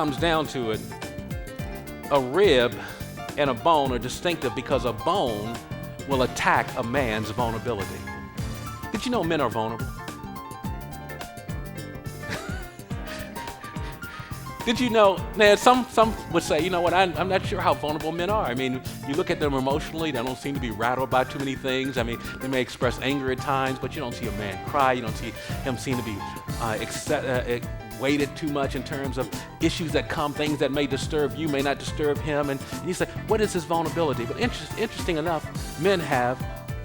comes down to it, a rib and a bone are distinctive because a bone will attack a man's vulnerability. Did you know men are vulnerable? Did you know, now some would say, you know what, I'm not sure how vulnerable men are. I mean, you look at them emotionally, they don't seem to be rattled by too many things. I mean, they may express anger at times, but you don't see a man cry. You don't see him seem to be weighted too much in terms of issues that come, things that may disturb you, may not disturb him. And you say, what is his vulnerability? But interesting enough, men have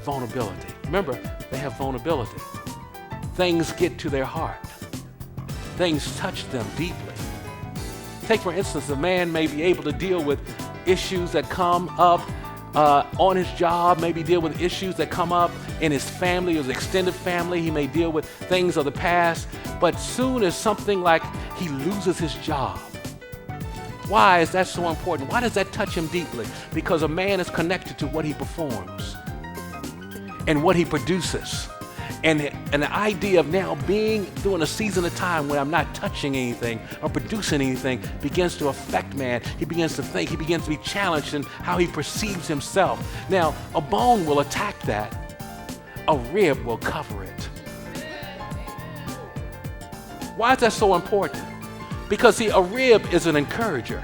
vulnerability. Remember, they have vulnerability. Things get to their heart. Things touch them deeply. Take, for instance, a man may be able to deal with issues that come up on his job, maybe deal with issues that come up in his family, his extended family. He may deal with things of the past, but soon as something like he loses his job. Why is that so important? Why does that touch him deeply? Because a man is connected to what he performs and what he produces. And the idea of now being during a season of time when I'm not touching anything or producing anything begins to affect man. He begins to think, he begins to be challenged in how he perceives himself. Now, a bone will attack that. A rib will cover it. Why is that so important? Because see, a rib is an encourager.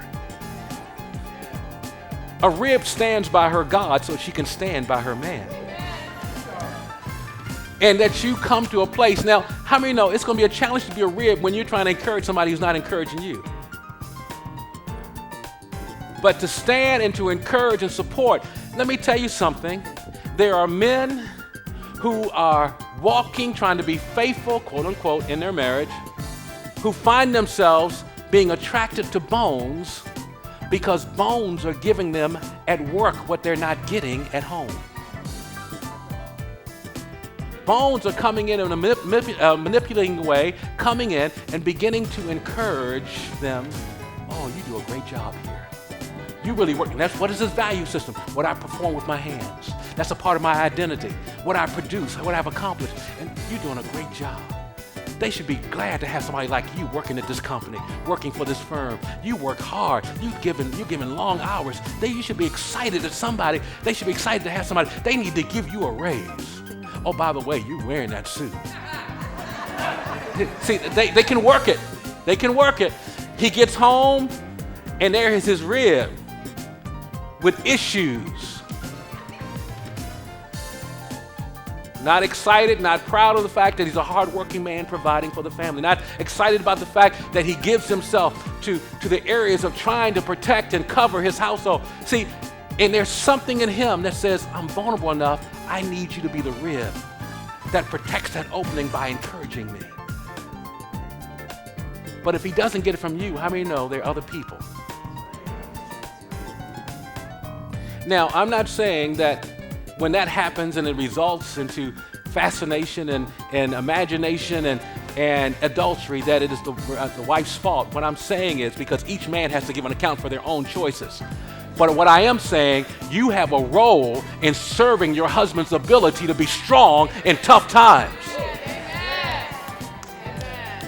A rib stands by her God so she can stand by her man. And that you come to a place. Now, how many know it's going to be a challenge to be a rib when you're trying to encourage somebody who's not encouraging you? But to stand and to encourage and support, let me tell you something. There are men who are walking, trying to be faithful, quote unquote, in their marriage, who find themselves being attracted to bones because bones are giving them at work what they're not getting at home. Bones are coming in a manipulating way, coming in and beginning to encourage them. Oh, you do a great job here. You really work. And that's what is his value system? What I perform with my hands. That's a part of my identity. What I produce, what I've accomplished. And you're doing a great job. They should be glad to have somebody like you working at this company, working for this firm. You work hard. You're giving long hours. You should be excited that somebody, they should be excited to have somebody, they need to give you a raise. Oh, by the way, you're wearing that suit. See, they can work it. They can work it. He gets home, and there is his rib with issues. Not excited, not proud of the fact that he's a hardworking man providing for the family. Not excited about the fact that he gives himself to the areas of trying to protect and cover his household. See, and there's something in him that says, I'm vulnerable enough, I need you to be the rib that protects that opening by encouraging me. But if he doesn't get it from you, how many know there are other people? Now, I'm not saying that when that happens and it results into fascination and imagination and adultery, that it is the wife's fault. What I'm saying is because each man has to give an account for their own choices. But what I am saying, you have a role in serving your husband's ability to be strong in tough times.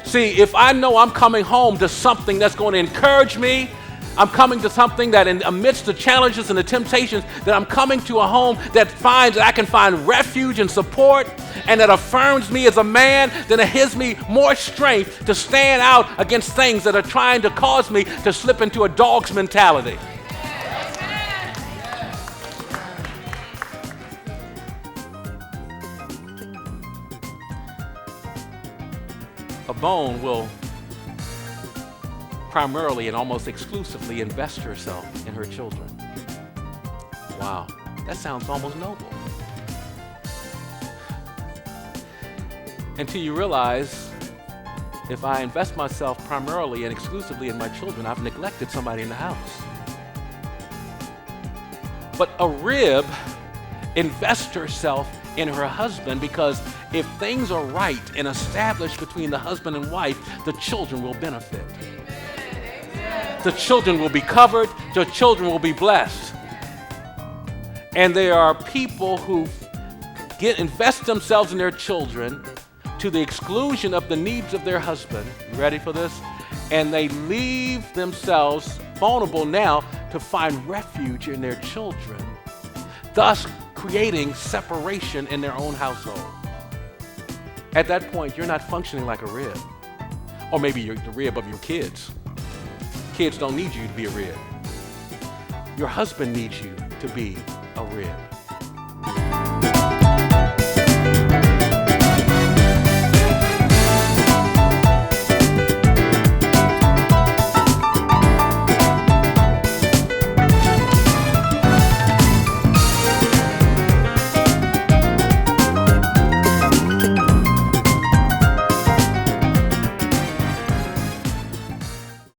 See, if I know I'm coming home to something that's going to encourage me, I'm coming to something that amidst the challenges and the temptations, that I'm coming to a home that finds that I can find refuge and support and that affirms me as a man, then it gives me more strength to stand out against things that are trying to cause me to slip into a dog's mentality. A bone will primarily and almost exclusively invest herself in her children. Wow, that sounds almost noble. Until you realize, if I invest myself primarily and exclusively in my children, I've neglected somebody in the house. But a rib invests herself in her husband because if things are right and established between the husband and wife, the children will benefit. The children will be covered. The children will be blessed. And there are people who invest themselves in their children to the exclusion of the needs of their husband. You ready for this? and they leave themselves vulnerable now to find refuge in their children, thus creating separation in their own household. At that point, you're not functioning like a rib. Or maybe you're the rib of your kids. Kids don't need you to be a rib. Your husband needs you to be a rib.